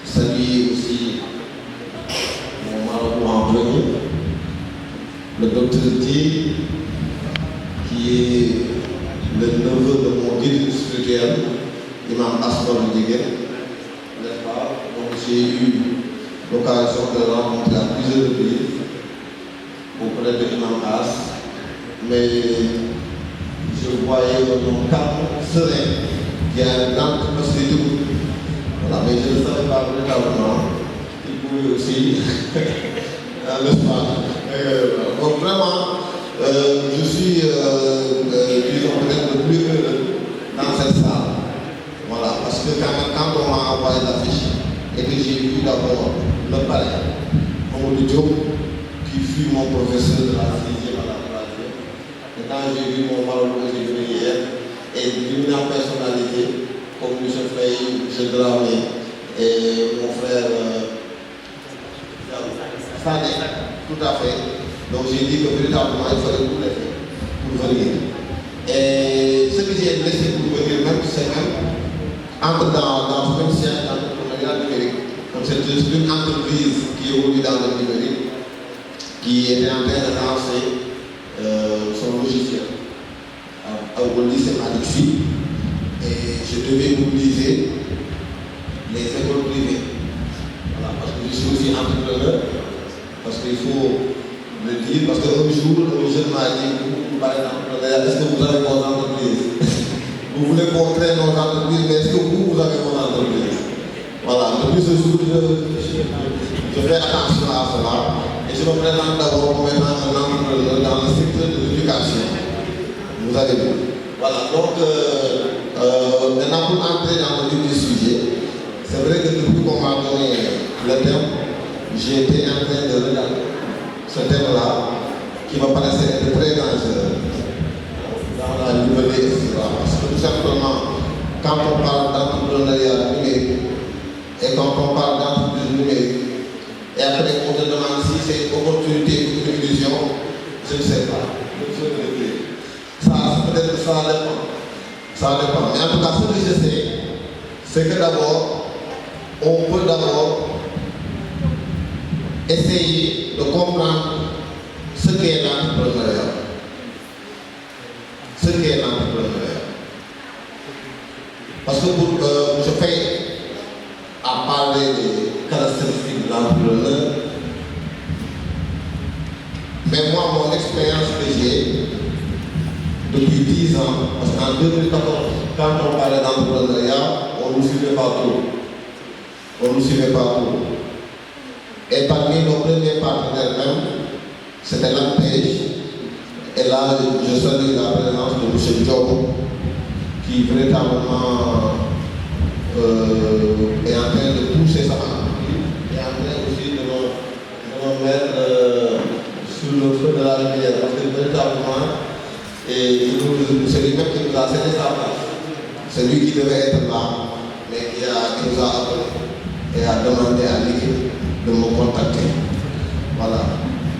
saluer aussi mon marabout en premier, le docteur Di, qui est le neveu de mon guide spirituel, Imam Asmar Diguet, n'est-ce pas? Donc j'ai eu l'occasion de le rencontrer à plusieurs reprises auprès de Imam As, mais je voyais un homme calme, serein, qui a une grande capacité d'écoute. Voilà, mais je ne savais pas véritablement qu'il pouvait aussi n'est-ce pas? Donc vraiment, je suis, disons, peut-être le plus heureux dans cette salle. Voilà, parce que quand on m'a envoyé l'affiche et que j'ai vu d'abord le palais, Mamadou Diop, qui fut mon professeur de la 6e à la 3e, et quand j'ai vu mon marabout que j'ai vu hier, et d'éminente personnalité, comme M. Faye, M. Dramé et mon frère Sané, tout à fait. Donc j'ai dit que véritablement il fallait tout les faire pour venir. Et ce que j'ai laissé pour venir même, c'est même entre dans ce même siège d'entrepreneuriat numérique. Donc c'est une entreprise qui évolue dans le numérique, qui était en train de lancer son logiciel au lycée Alexis. Et je devais mobiliser les écoles privées. Voilà, parce que je suis aussi entrepreneur, parce qu'il faut le dire, parce qu'un jour, un jeune m'a dit, vous parlez d'entrepreneuriat, est-ce que vous avez vos entreprises? Vous voulez montrer nos entreprises, mais est-ce que vous avez vos entreprises? Voilà, depuis ce jour, je fais attention à cela, et je me présente d'abord comme étant un entrepreneur dans le secteur de l'éducation. Vous avez vu. Voilà, donc, maintenant pour entrer dans le vif du sujet, c'est vrai que depuis qu'on m'a donné le thème, j'ai été en train de regarder ce thème-là qui me paraissait être très dangereux dans la liberté, etc. Parce que tout simplement, quand on parle d'entrepreneuriat numérique et quand on parle d'entreprise numérique, et après on te demande si c'est une opportunité ou une illusion, je ne sais pas. Ça, peut-être que ça dépend. Ça dépend. Mais en tout cas, ce que je sais, c'est que d'abord, on peut d'abord essayer de comprendre ce qu'est l'entrepreneuriat. Ce qu'est l'entrepreneuriat. Parce que pour je fais à parler des caractéristiques de l'entrepreneur, mais moi, mon expérience que j'ai depuis 10 ans, parce qu'en 2014, quand on parlait d'entrepreneuriat, on ne nous suivait pas trop. On ne nous suivait pas trop. Et parmi nos premiers partenaires même, c'était l'AMPEJ. Et là, je salue la présence de M. Diop, qui véritablement est en train de pousser sa main. Et en train aussi de nous mettre sur le feu de la lumière. Parce que véritablement, et c'est lui-même qui nous a cédé sa place. C'est lui qui devait être là, mais qui nous a appelé et a demandé à l'équipe de me contacter. Voilà.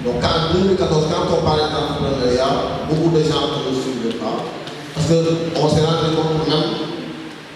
Donc en 2014, quand on parlait d'entrepreneuriat, beaucoup de gens ne nous suivaient pas. Parce qu'on s'est rendu compte même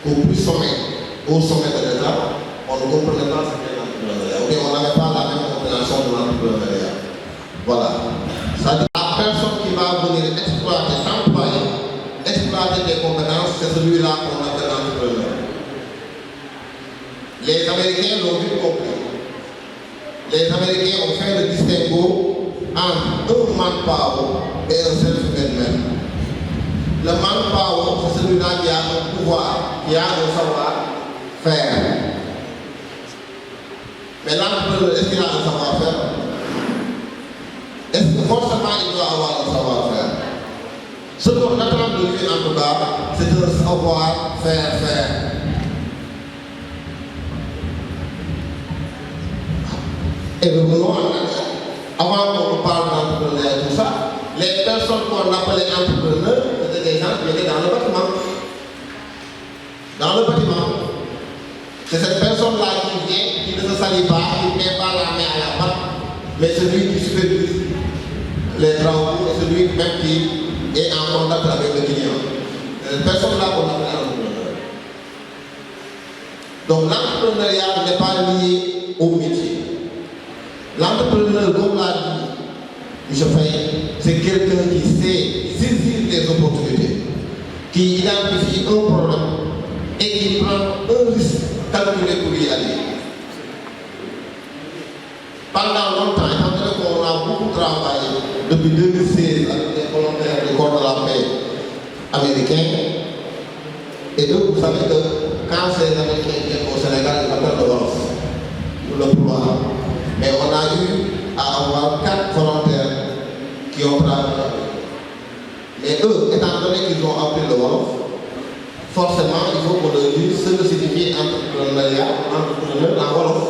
qu'au plus sommet, au sommet de l'État, on ne comprenait pas ce qu'est l'entrepreneuriat. Okay, on n'avait pas la même compréhension de l'entrepreneuriat. Voilà. C'est-à-dire la personne qui va venir exploiter, exploiter des compétences, c'est celui-là qu'on appelle l'entrepreneur. Les Américains l'ont vite compris. Les Américains ont fait le distinguo entre un manpower et un self-made man. Le manpower, c'est celui-là qui a un pouvoir, qui a un savoir-faire. Mais l'entrepreneur, est-ce qu'il a un savoir-faire? Est-ce que forcément il doit avoir un savoir-faire? Ce qu'on attend de lui, en tout cas, c'est un savoir-faire. Et revenons avant qu'on parle d'entrepreneur et tout ça, les personnes qu'on appelait entrepreneurs, c'était des gens qui étaient dans le bâtiment. Dans le bâtiment. C'est cette personne-là qui vient, qui ne se salit pas, qui ne met pas la main à la pâte, mais celui qui supervise les travaux et celui même qui est en contact avec le client. C'est cette personne-là qu'on appelle entrepreneur. Donc l'entrepreneuriat n'est pas lié L'entrepreneur, comme l'a dit M. Faye, c'est quelqu'un qui sait saisir des opportunités, qui identifie un problème et qui prend un risque calculé pour y aller. Pendant longtemps, étant donné qu'on a beaucoup travaillé depuis 2016 avec les volontaires du corps de la paix américains, et donc vous savez que quand ces Américains viennent au Sénégal, ils appellent le Wolof pour le pouvoir. Mais on a eu à avoir 4 volontaires qui ont travaillé. Et eux, étant donné qu'ils ont appris le Wolof, forcément, il faut qu'on leur dise ce que signifie entrepreneuriat, entrepreneur en Wolof.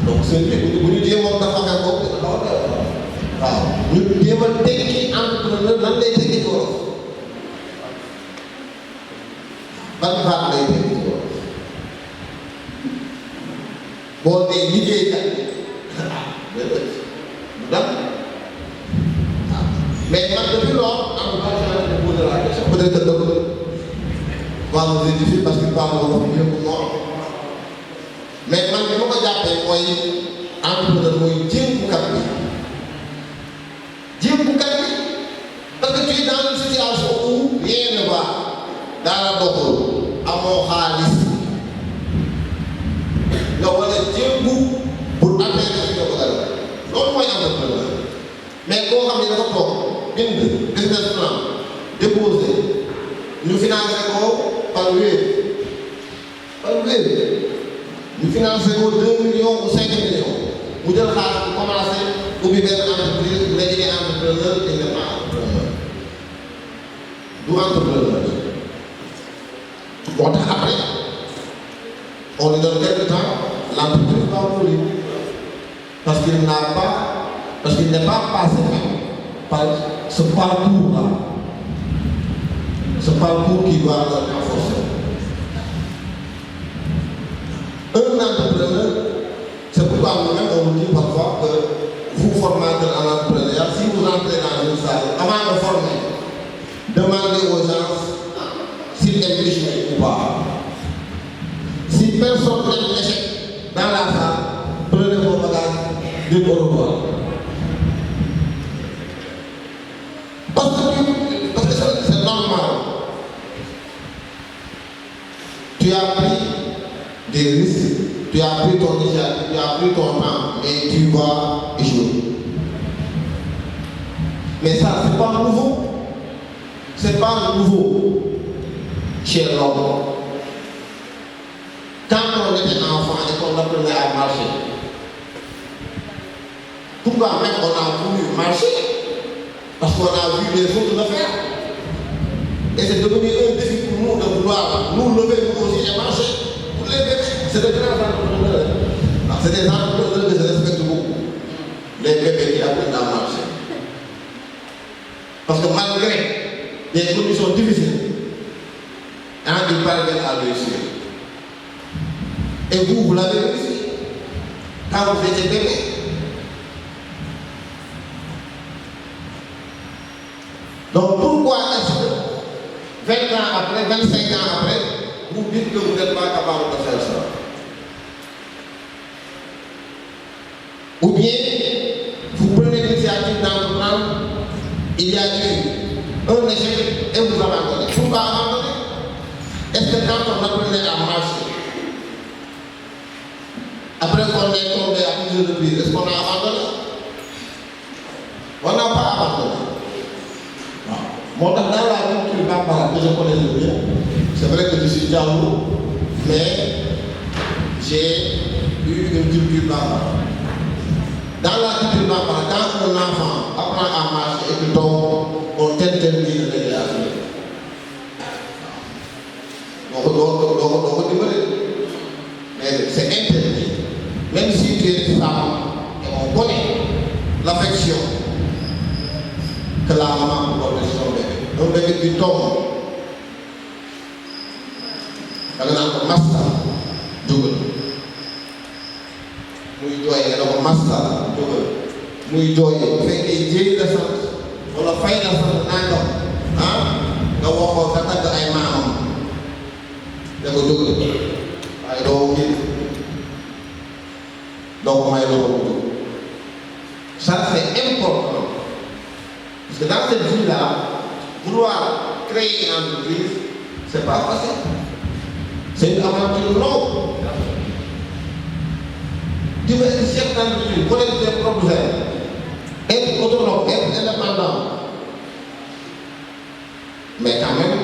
Donc, c'est lui, vous nous dites, on va faire quoi? Nous disons, tekki entrepreneur, nan lay tekki ci Wolof. Ban baat lay tekki ci Wolof. Boo nee liggéeykat mais man depuis lors, en tout cas, je vais poser la question. Peut-être que le docteur va nous édifier parce qu'il parle mieux que moi. Mais man, je me dis mooy entrepreneur mooy jéemukat bi. Jéemukat bi parce que tu es dans une situation où rien ne va. Dara doxul, amoo xaalis. nga war a jéem pour atteindre fi nga bëgg a def loolu mooy entrepreneur mais koo xam ne dafa toog bind business plan déposé ñu financé ko par weer ñu financé ko 2 millions ou 5 millions mu jël xaalis bu commencé ubbi benn entreprise bu nekk entrepreneur il n'est pas entrepreneur du entrepreneur moo tax après on lui donne quelque temps, l'entreprise va mourir. Parce qu'il n'est pas passé par ce parcours-là. Ce parcours qui doit le renforcer. Un entrepreneur, c'est pourquoi nous-mêmes on nous dit parfois que vous formateur en entrepreneuriat, si vous entrez dans une salle, avant de former, demandez aux gens s'ils aiment échouer ou pas. Si personne n'a échec dans la salle, prenez vos bagages, dites au revoir. Parce que c'est normal. Tu as pris des risques, tu as pris ton initiative, tu as pris ton temps, et tu vas échouer. Mais ça, c'est pas nouveau. C'est pas nouveau chez l'homme. Quand on était enfant et qu'on apprenait à marcher, pourquoi même on a voulu marcher? Parce qu'on a vu les autres le faire. Et c'est devenu un défi pour nous de vouloir nous lever nous aussi et marcher. Pour les bébés, c'est des grands entrepreneurs. C'est des entrepreneurs que je respecte beaucoup. Les bébés qui apprennent à marcher. Parce que malgré des conditions difficiles, ils parviennent à réussir. Et vous l'avez réussi quand vous étiez bébé. Donc pourquoi est-ce que 20 ans après, 25 ans après, vous dites que vous n'êtes pas capable de faire ça? Ou bien, vous prenez l'initiative d'entreprendre, il y a eu un échec et vous abandonnez. Pourquoi abandonner? Est-ce que quand on apprenait à marcher, après qu'on est tombé à plusieurs reprises, est-ce qu'on a abandonné? On n'a pas abandonné. Moi, dans la culture bambara que je connais bien, c'est vrai que je suis Diallo, mais j'ai eu une culture bambara. Dans la culture bambara, quand un enfant apprend à marcher et qu'il tombe, on t'interdit de l'aider à faire. Mais c'est interdit. Même si tu es femme, et on connaît l'affection que la maman porte sur son bébé. Un bébé qui tombe, par exemple, master, double. Muy jooy nga ne ko master, double. Muy jooy bu fekkee jéeg la sant wala fay la sant nangam nga waxoo nga tagg ay maamam da ko double waaye doo kii Donc, ça, c'est important. Parce que dans cette vie-là, vouloir créer une entreprise, c'est pas facile. C'est une aventure longue. Tu veux être chef d'entreprise, connaître tes propres ailes, être autonome, être indépendant. Mais quand même,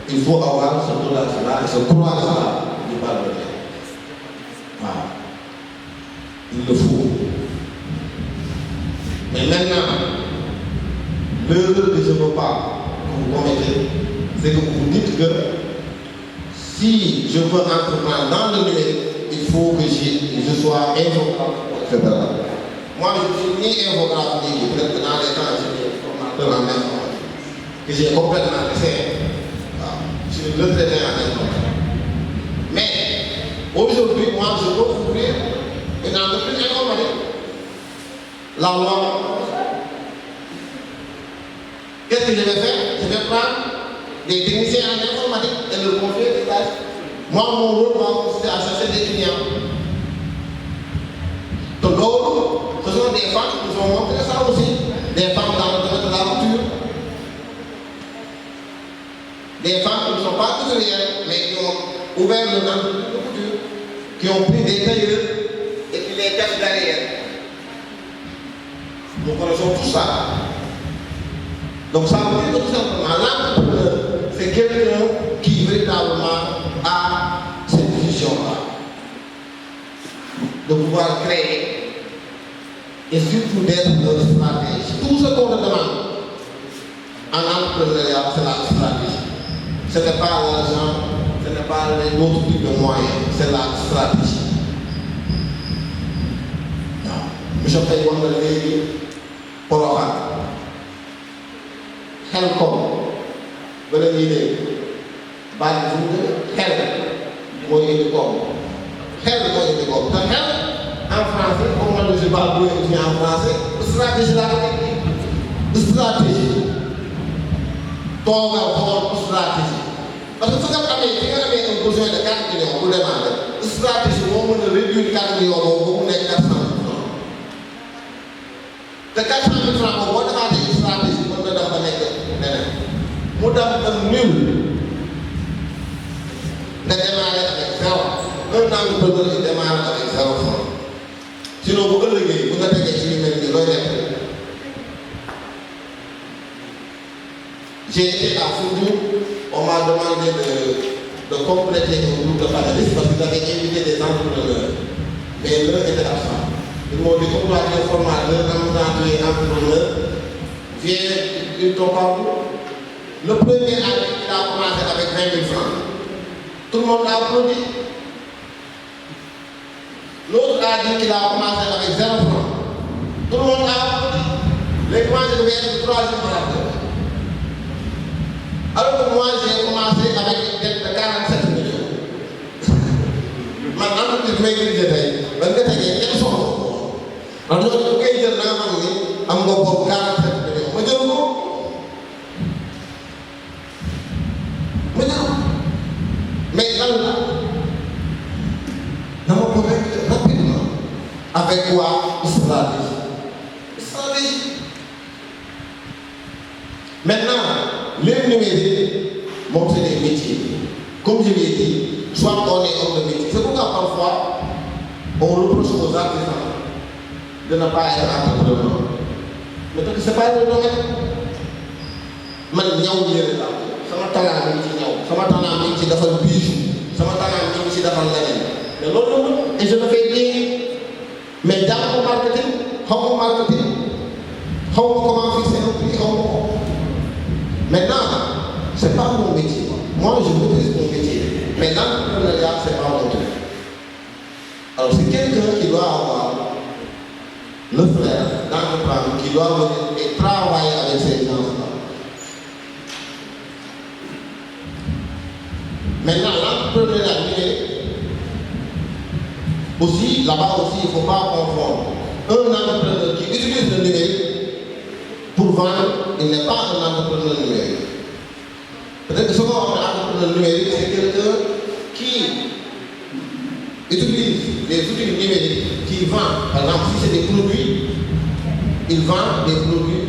il faut avoir ce courage-là et ce courage-là du parvenir. Voilà. Il le faut. Mais maintenant, l'erreur que je ne veux pas que vous commettez, c'est que vous dites que si je veux entreprendre dans le numérique, il faut que je sois infographe, etc. Moi, je ne suis ni infographe ni peut-être que dans les temps, je suis formateur en informatique, que j'ai complètement laissé. Je suis retraité en informatique. Mais aujourd'hui, moi, je veux ouvrir une entreprise informatique. La loi. Qu'est-ce que je vais faire? Je vais prendre des techniciens en informatique et leur confier des tâches. Moi, mon rôle va consister à chercher des clients. Donc, ce sont des femmes qui nous ont montré ça aussi. Des femmes dans le domaine de la couture. Des femmes qui ne sont pas couturières, mais qui ont ouvert le entreprise de couture, qui ont pris des tailleurs et qui les cachent derrière. Nous connaissons tout ça. Donc ça veut dire que tout simplement, l'entrepreneur, c'est quelqu'un qui véritablement a cette vision-là. De pouvoir créer et surtout d'être dans la stratégie. Tout ce qu'on demande en entrepreneuriat, c'est la stratégie. Ce n'est pas l'argent, ce n'est pas l'autre type de moyens, c'est la stratégie. Monsieur Faye wax na léegi Porokhane xel kom ba la ñuy dégg baat bi fu mu dëgg xel mooy indi koom xel mooy indi koom te xel en français comme man je parle bien en français stratégie laa ko nekk stratégie toogal xool stratégie parce que su nga amee un besoin de 4 millions pour demander stratégie moo mën a réduire 4 millions boobu ba mu nekk 400 000 francs te 400 000 francs boobu boo defaatee stratégie mën na dem ba nekk leneen mu dem ba nul nga démarrer avec 0 un entrepreneur qui démarre avec 0 francs sinon bu ëllëgee bu nga tegee ci lu mel nii looy def. J'ai été à Foundiougne, on m'a demandé de compléter un groupe de panélistes parce qu'ils avaient invité des entrepreneurs. Mais l'un était absent. Ils m'ont dit qu'on doit être formateur, entrepreneur, viens, ils t'ont pas vu. Le premier année, il a commencé avec 20 000 francs. Tout le monde a applaudi. L'autre a dit qu'il a commencé avec 0 francs. Tout le monde a applaudi. Les clients devaient être le troisième formateur. Alors que moi, j'ai commencé avec une dette de 47 millions. Maintenant, je vais dire que je vais dire quels sont. Alors, je vais dire que je vais 47 millions. Je vais dire mais là, je vais convaincre rapidement. Avec quoi? Stratégie. Maintenant, les numériques, c'est des métiers. Comme je l'ai dit, soit on est homme de métier. C'est pourquoi parfois, on reproche aux artisans de ne pas être entrepreneur. Mais parce que ce n'est pas le domaine. Man ñaw yére la sama talent mi ci ñaw sama talent mi ci defal bijou sama talent mi ci defal leneen mais loolu et je le fais bien mais dans mon marketing xaw ma comment fixer un prix xaw ma. Maintenant, ce n'est pas mon métier. Moi, je maîtrise mon métier. Mais l'entrepreneuriat, ce n'est pas mon truc. Alors, c'est quelqu'un qui doit avoir le flair d'entreprendre, qui doit venir et travailler avec ces gens-là. Maintenant, l'entrepreneuriat aussi, là-bas aussi, il ne faut pas confondre. Un entrepreneur qui utilise le numérique pour vendre, il n'est pas un entrepreneur numérique. Peut-être que ce qu'on appelle entrepreneur numérique, c'est quelqu'un qui utilise les outils numériques qui vendent, par exemple, si c'est des produits, ils vendent des produits